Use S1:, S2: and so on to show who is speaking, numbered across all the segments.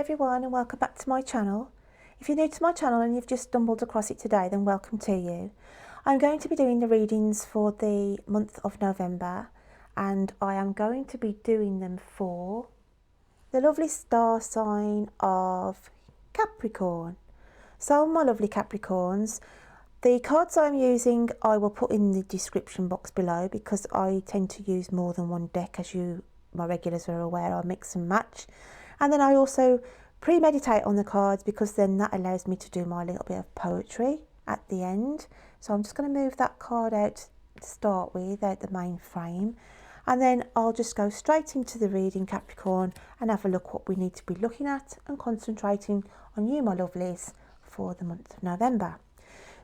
S1: everyone, and welcome back to my channel. If you're new to my channel and you've just stumbled across it today, then welcome to you. I'm going to be doing the readings for the month of November, and I am going to be doing them for the lovely star sign of Capricorn. So my lovely Capricorns, the cards I'm using I will put in the description box below, because I tend to use more than one deck, as you, my regulars, are aware. I mix and match. And then I also premeditate on the cards, because then that allows me to do my little bit of poetry at the end. So I'm just going to move that card out to start with, out the main frame. And then I'll just go straight into the reading, Capricorn, and have a look what we need to be looking at and concentrating on you, my lovelies, for the month of November.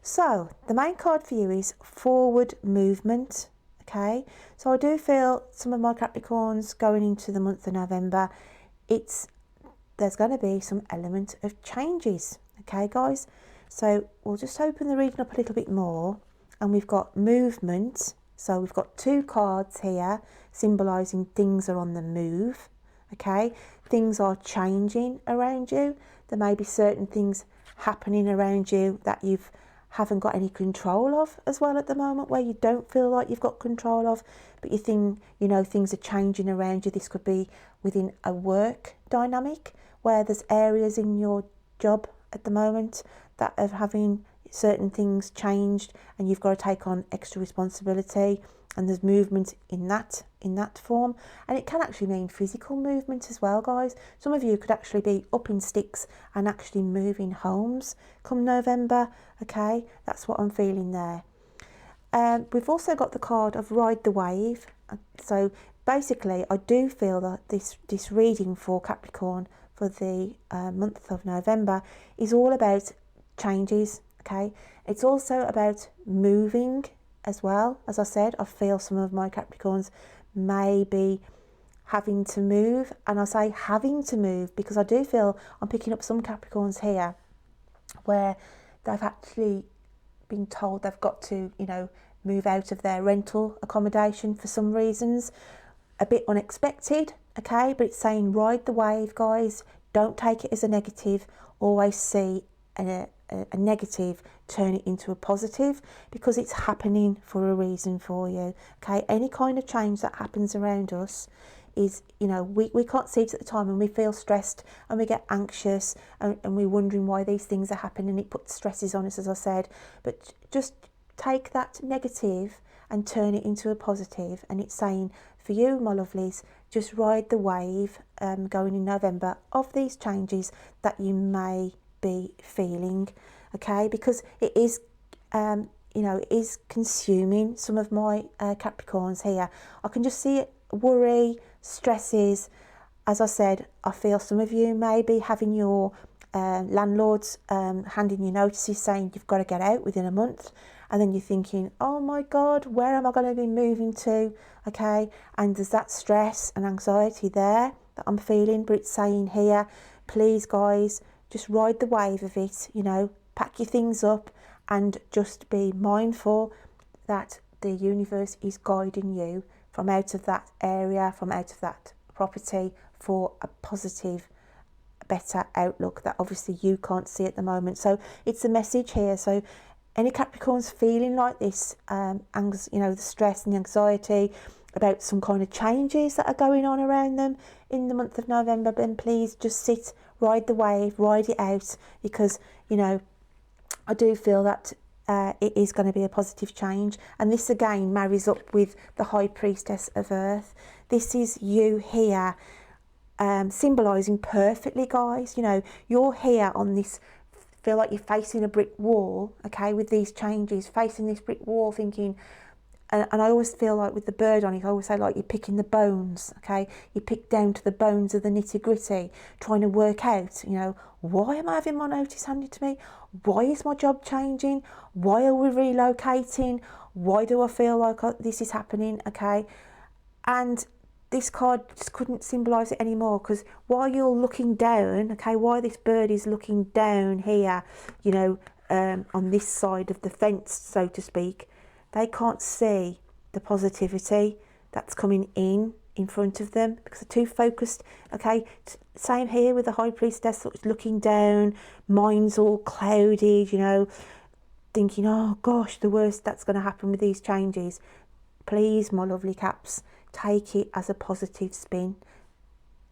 S1: So the main card for you is forward movement. Okay, so I do feel some of my Capricorns going into the month of November, there's going to be some element of changes. Okay guys, so we'll just open the reading up a little bit more, and we've got movement. So we've got two cards here symbolizing things are on the move. Okay, things are changing around you. There may be certain things happening around you that you haven't got any control of as well at the moment, where you don't feel like you've got control of, but you think, you know, things are changing around you. This could be within a work dynamic, where there's areas in your job at the moment that are having certain things changed, and you've got to take on extra responsibility, and there's movement in that form. And it can actually mean physical movement as well, guys. Some of you could actually be up in sticks and actually moving homes come November. Okay, that's what I'm feeling there. We've also got the card of Ride the Wave. So basically I do feel that this reading for Capricorn for the month of November is all about changes. Okay, it's also about moving as well. As I said, I feel some of my Capricorns may be having to move, and I say having to move because I do feel I'm picking up some Capricorns here where they've actually been told they've got to, you know, move out of their rental accommodation for some reasons. A bit unexpected, okay, but it's saying ride the wave, guys. Don't take it as a negative. Always see a negative, turn it into a positive, because it's happening for a reason for you. Okay, any kind of change that happens around us is, you know, we can't see it at the time, and we feel stressed and we get anxious, and we're wondering why these things are happening. It puts stresses on us, as I said, but just take that negative and turn it into a positive. And it's saying for you, my lovelies, just ride the wave going in November of these changes that you may be feeling. Okay, because it is you know, it is consuming some of my Capricorns here. I can just see it, worry, stresses. As I said, I feel some of you may be having your landlords handing you notices saying you've got to get out within a month, and then you're thinking, oh my god, where am I going to be moving to? Okay, and there's that stress and anxiety there that I'm feeling. But it's saying here, please guys, just ride the wave of it, you know, pack your things up and just be mindful that the universe is guiding you from out of that area, from out of that property, for a positive, better outlook that obviously you can't see at the moment. So it's a message here. So any Capricorns feeling like this, you know, the stress and the anxiety about some kind of changes that are going on around them in the month of November, then please just sit, ride the wave, ride it out, because, you know, I do feel that it is going to be a positive change. And this again marries up with the High Priestess of Earth. This is you here, symbolising perfectly, guys. You know, you're here on this, feel like you're facing a brick wall, okay, with these changes, facing this brick wall, thinking, and I always feel like with the bird on it, I always say like you're picking the bones, okay? You pick down to the bones of the nitty gritty, trying to work out, you know, why am I having my notice handed to me? Why is my job changing? Why are we relocating? Why do I feel like this is happening, okay? And this card just couldn't symbolise it anymore, because while you're looking down, okay, while this bird is looking down here, you know, on this side of the fence, so to speak, they can't see the positivity that's coming in in front of them because they're too focused. Okay, same here with the High Priestess, looking down, mind's all clouded, you know, thinking, oh gosh, the worst that's going to happen with these changes. Please, my lovely Caps, take it as a positive spin.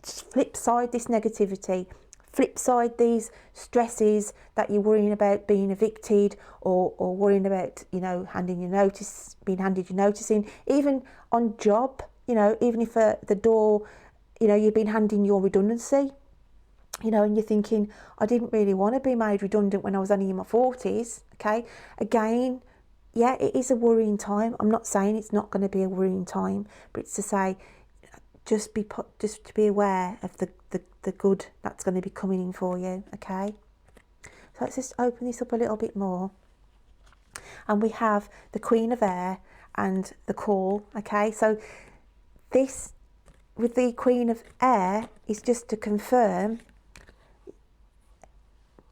S1: Flip side this negativity, flip side these stresses that you're worrying about being evicted or worrying about, you know, being handed your notice in, even on job, you know, even if the door, you know, you've been handing your redundancy, you know, and you're thinking, I didn't really want to be made redundant when I was only in my 40s, okay? Again, yeah, it is a worrying time. I'm not saying it's not going to be a worrying time, but it's to say, just to be aware of the good that's going to be coming in for you, okay? So let's just open this up a little bit more. And we have the Queen of Air and the Call, okay? So this, with the Queen of Air, is just to confirm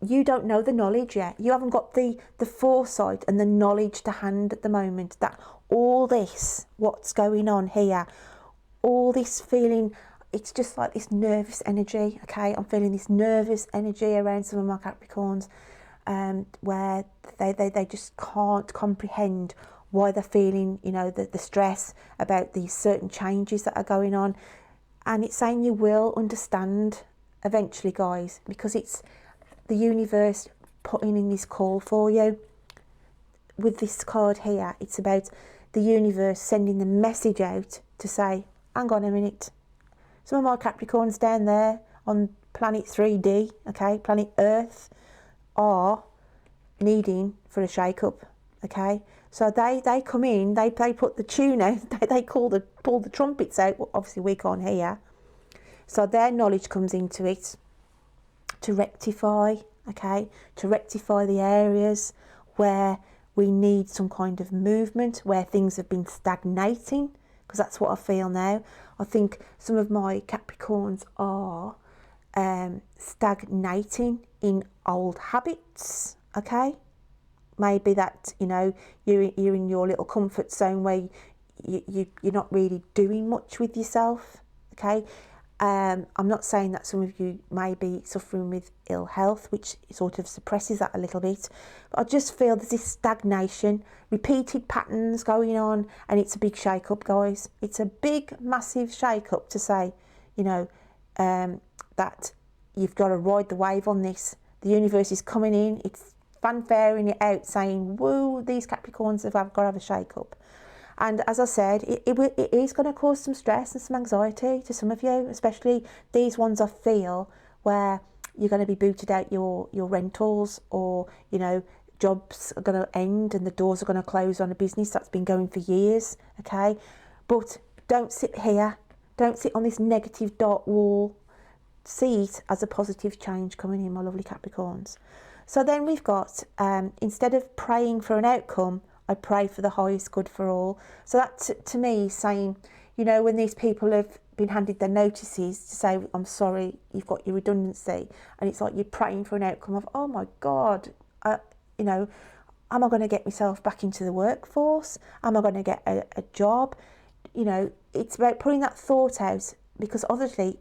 S1: you don't know the knowledge yet. You haven't got the foresight and the knowledge to hand at the moment that all this, what's going on here, all this feeling, it's just like this nervous energy, okay? I'm feeling this nervous energy around some of my Capricorns, where they just can't comprehend why they're feeling, you know, the stress about these certain changes that are going on. And it's saying you will understand eventually, guys, because it's the universe putting in this call for you. With this card here, it's about the universe sending the message out to say, hang on a minute, some of my Capricorns down there on planet 3D, okay, planet Earth, are needing for a shake-up, okay? So they come in, they put the tune out, they pull the trumpets out. Well, obviously we can't hear, so their knowledge comes into it to rectify, okay, to rectify the areas where we need some kind of movement, where things have been stagnating, because that's what I feel now. I think some of my Capricorns are stagnating in old habits, okay? Maybe that, you know, you're in your little comfort zone where you're not really doing much with yourself, okay? I'm not saying that some of you may be suffering with ill health, which sort of suppresses that a little bit. But I just feel there's this stagnation, repeated patterns going on, and it's a big shake-up, guys. It's a big, massive shake-up to say, you know, that you've got to ride the wave on this. The universe is coming in, it's fanfaring it out, saying, woo, these Capricorns have got to have a shake-up. And as I said, it is going to cause some stress and some anxiety to some of you, especially these ones I feel where you're going to be booted out your rentals, or, you know, jobs are going to end and the doors are going to close on a business that's been going for years, okay? But don't sit here. Don't sit on this negative dark wall. See it as a positive change coming in, my lovely Capricorns. So then we've got, instead of praying for an outcome, I pray for the highest good for all. So that to me is saying, you know, when these people have been handed their notices to say, I'm sorry, you've got your redundancy, and it's like you're praying for an outcome of, oh my God, you know, am I going to get myself back into the workforce? Am I going to get a job? You know, it's about putting that thought out, because obviously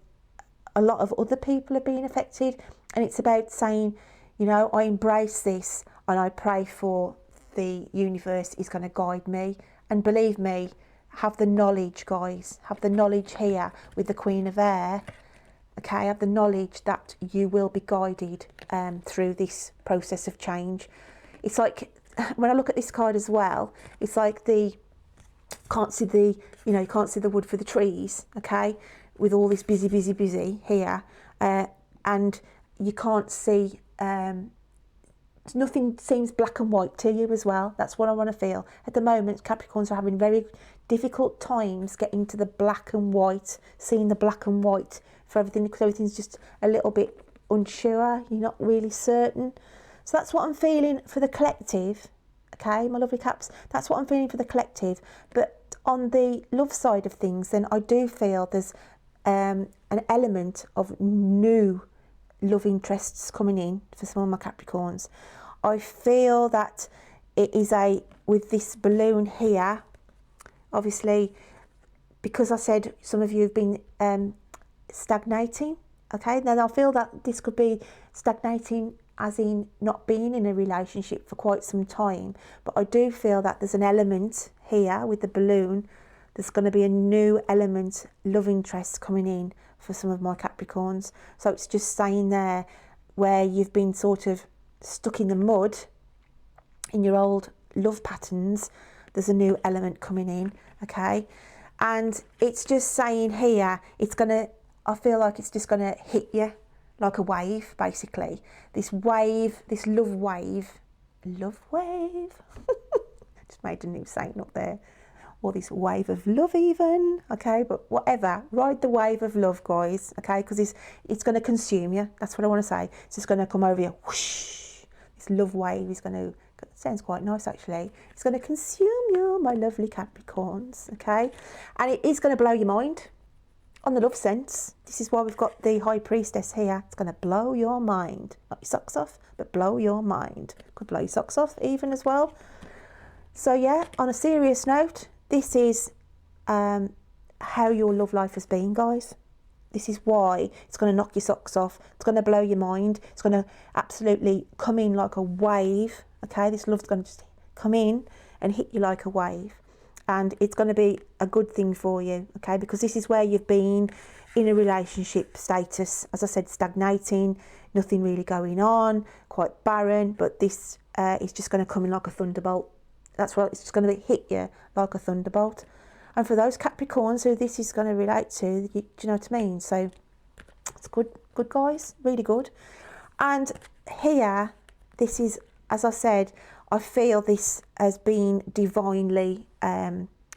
S1: a lot of other people are being affected, and it's about saying, you know, I embrace this and I pray for the universe is going to guide me. And believe me, have the knowledge, guys, have the knowledge here with the Queen of Air, okay? Have the knowledge that you will be guided through this process of change. It's like, when I look at this card as well, it's like you can't see the wood for the trees, okay, with all this busy here, and you can't see, nothing seems black and white to you as well. That's what I want to feel. At the moment, Capricorns are having very difficult times getting to the black and white, seeing the black and white for everything, because everything's just a little bit unsure. You're not really certain. So that's what I'm feeling for the collective, okay, my lovely Caps. That's what I'm feeling for the collective. But on the love side of things, then I do feel there's an element of new love interests coming in for some of my Capricorns. I feel that it is with this balloon here, obviously because I said some of you have been stagnating, okay, then I feel that this could be stagnating as in not being in a relationship for quite some time, but I do feel that there's an element here with the balloon. There's going to be a new element, love interest coming in for some of my Capricorns. So it's just saying there where you've been sort of stuck in the mud in your old love patterns, there's a new element coming in, okay? And it's just saying here, it's going to, I feel like it's just going to hit you like a wave, basically. This wave, this love wave, just made a new saying up there. Or this wave of love even, okay, but whatever, ride the wave of love, guys, okay, because it's going to consume you. That's what I want to say. It's just going to come over you, whoosh. This love wave is going to, sounds quite nice actually, it's going to consume you, my lovely Capricorns, okay, and it is going to blow your mind on the love sense. This is why we've got the High Priestess here. It's going to blow your mind, not your socks off, but blow your mind. Could blow your socks off even as well. So yeah, on a serious note, this is how your love life has been, guys. This is why it's going to knock your socks off. It's going to blow your mind. It's going to absolutely come in like a wave, okay? This love's going to just come in and hit you like a wave. And it's going to be a good thing for you, okay? Because this is where you've been in a relationship status, as I said, stagnating, nothing really going on, quite barren, but this is just going to come in like a thunderbolt. That's right, it's just going to hit you like a thunderbolt. And for those Capricorns who this is going to relate to, do you know what I mean? So it's good guys, really good. And here, this is, as I said, I feel this has been divinely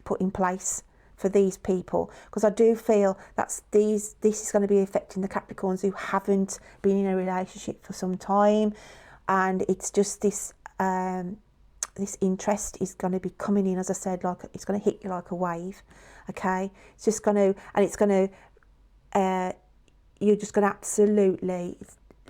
S1: put in place for these people, because I do feel that this is going to be affecting the Capricorns who haven't been in a relationship for some time, and it's just this this interest is going to be coming in, as I said, like it's going to hit you like a wave, okay? It's just going to, and it's going to, you're just going to absolutely,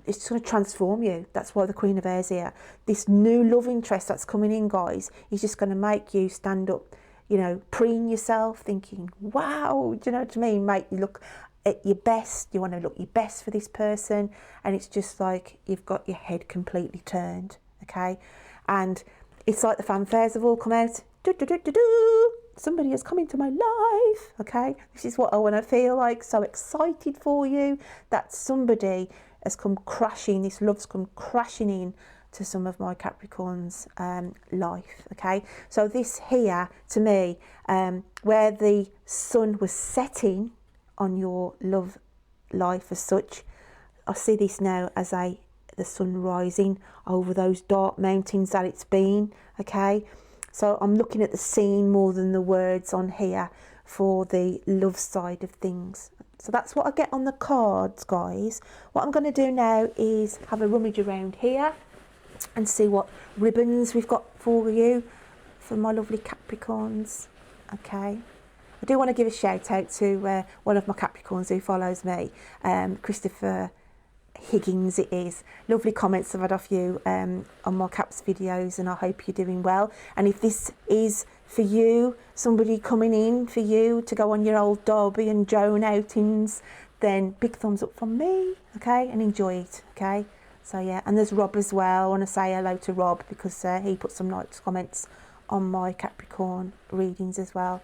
S1: it's just going to transform you. That's why the Queen of Airs here. This new love interest that's coming in, guys, is just going to make you stand up, you know, preen yourself, thinking, wow, do you know what I mean? Make you look at your best. You want to look your best for this person, and it's just like you've got your head completely turned, okay? And it's like the fanfares have all come out. Do, do, do, do, do. Somebody has come into my life, okay? This is what I want to feel like, so excited for you that somebody has come crashing, this love's come crashing in to some of my Capricorns' life, okay? So this here, to me, where the sun was setting on your love life as such, I see this now as the sun rising over those dark mountains that it's been, okay? So I'm looking at the scene more than the words on here for the love side of things. So that's what I get on the cards, guys. What I'm going to do now is have a rummage around here and see what ribbons we've got for you, for my lovely Capricorns, okay? I do want to give a shout out to one of my Capricorns who follows me, Christopher Higgins it is. Lovely comments I've had off you on my Caps videos, and I hope you're doing well. And if this is for you, somebody coming in for you to go on your old Derby and Joan outings, then big thumbs up from me, okay, and enjoy it, okay? So yeah, and there's Rob as well. I want to say hello to Rob because he put some nice comments on my Capricorn readings as well,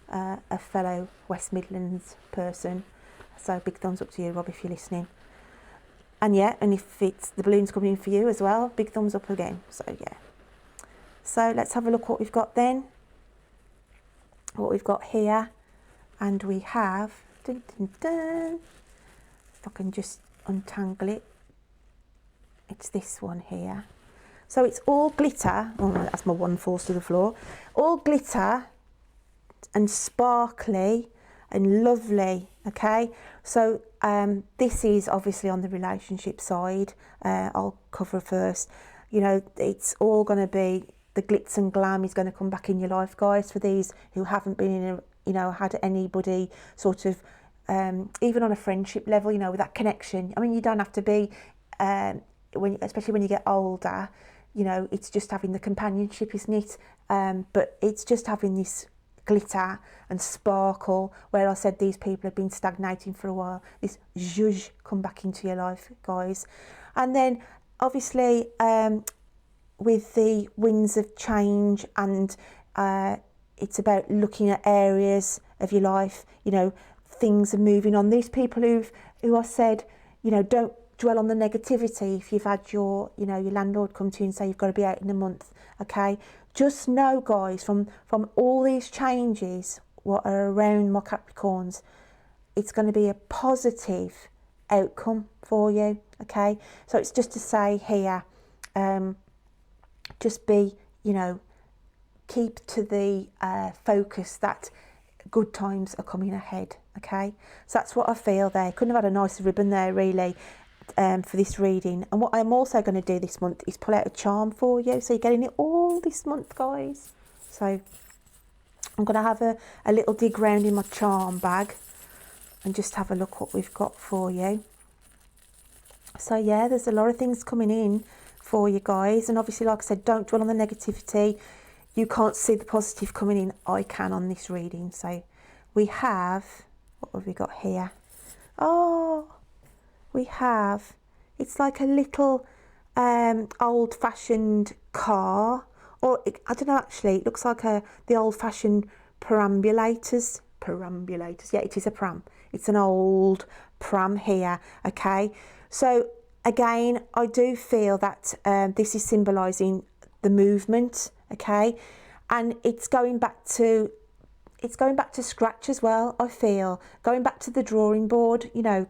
S1: a fellow West Midlands person. So big thumbs up to you, Rob, if you're listening. And yeah, and if it's the balloons coming in for you as well, big thumbs up again. So yeah. So let's have a look what we've got then. What we've got here. And we have, dun, dun, dun, if I can just untangle it. It's this one here. So it's all glitter. Oh, that's my one falls to the floor. All glitter and sparkly and lovely, okay? So this is obviously on the relationship side. I'll cover first. You know, it's all going to be, the glitz and glam is going to come back in your life, guys, for these who haven't been in a, you know, had anybody sort of, even on a friendship level, you know, with that connection. I mean, you don't have to be, especially when you get older, you know, it's just having the companionship, isn't it? But it's just having this glitter and sparkle, where I said these people have been stagnating for a while. This zhuzh come back into your life, guys. And then obviously with the winds of change, and it's about looking at areas of your life, you know, things are moving on. These people who I said, you know, don't dwell on the negativity. If you've had your, you know, your landlord come to you and say you've got to be out in a month, okay, just know, guys, from all these changes what are around my Capricorns, it's going to be a positive outcome for you, okay? So it's just to say here, just be, you know, keep to the focus that good times are coming ahead, okay? So that's what I feel there. Couldn't have had a nicer ribbon there, really, for this reading. And what I'm also going to do this month is pull out a charm for you, so you're getting it all this month, guys. So I'm going to have a little dig round in my charm bag and just have a look what we've got for you. So yeah, there's a lot of things coming in for you guys, and obviously, like I said, don't dwell on the negativity. You can't see the positive coming in. I can on this reading. So we have, what have we got here? Oh, we have, it's like a little old-fashioned car, or I don't know, actually, it looks like the old-fashioned perambulators. Yeah, it is a pram. It's an old pram here, okay? So again, I do feel that this is symbolising the movement, okay? And it's going back to scratch as well. I feel going back to the drawing board, you know,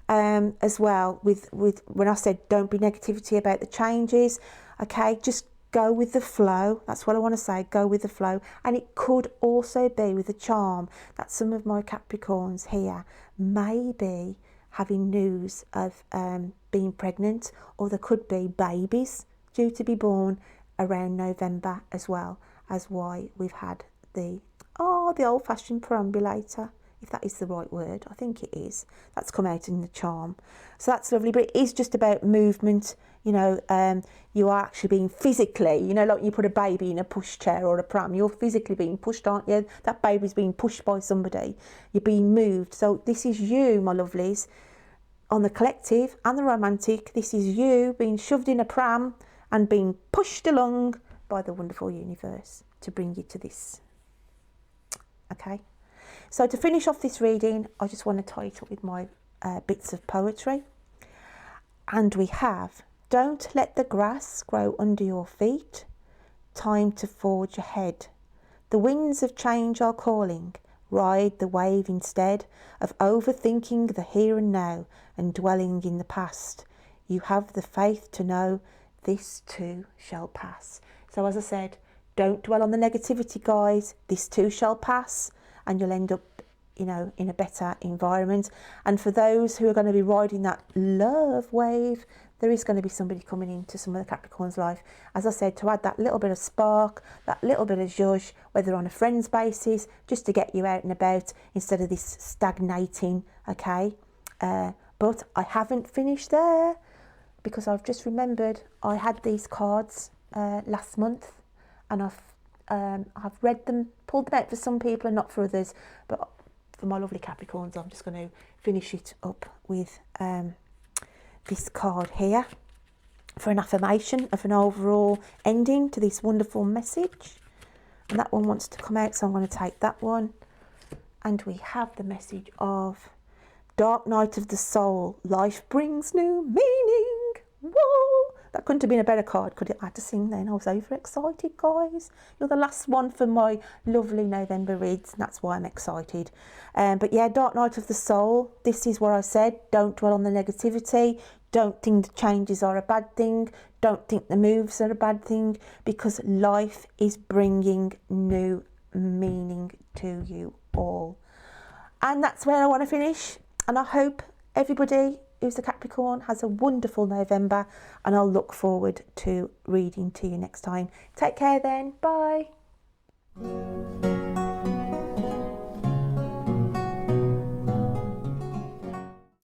S1: as well, with when I said don't be negativity about the changes, okay, just go with the flow. That's what I want to say, go with the flow. And it could also be with a charm that some of my Capricorns here may be having news of being pregnant, or there could be babies due to be born around November as well, as why we've had the old-fashioned perambulator, if that is the right word. I think it is. That's come out in the charm. So that's lovely, but it is just about movement, you know. You are actually being physically, you know, like you put a baby in a pushchair or a pram, you're physically being pushed, aren't you? That baby's being pushed by somebody. You're being moved. So this is you, my lovelies, on the collective and the romantic. This is you being shoved in a pram and being pushed along by the wonderful universe to bring you to this. Okay, so to finish off this reading, I just want to tie it up with my bits of poetry. And we have, don't let the grass grow under your feet, time to forge ahead. The winds of change are calling, ride the wave instead of overthinking the here and now and dwelling in the past. You have the faith to know this too shall pass. So as I said, don't dwell on the negativity, guys. This too shall pass, and you'll end up, you know, in a better environment. And for those who are going to be riding that love wave, there is going to be somebody coming into some of the Capricorn's life, as I said, to add that little bit of spark, that little bit of zhuzh, whether on a friend's basis, just to get you out and about instead of this stagnating, okay? But I haven't finished there, because I've just remembered I had these cards last month, and I've read them, pulled them out for some people and not for others, but for my lovely Capricorns, I'm just going to finish it up with this card here for an affirmation of an overall ending to this wonderful message. And that one wants to come out, so I'm going to take that one. And we have the message of dark night of the soul, life brings new meaning. Whoa! That couldn't have been a better card, could it? I had to sing then. I was overexcited, guys. You're the last one for my lovely November reads, and that's why I'm excited. But yeah, dark night of the soul. This is what I said. Don't dwell on the negativity. Don't think the changes are a bad thing. Don't think the moves are a bad thing, because life is bringing new meaning to you all. And that's where I want to finish. And I hope everybody who's a Capricorn has a wonderful November, and I'll look forward to reading to you next time. Take care then. Bye.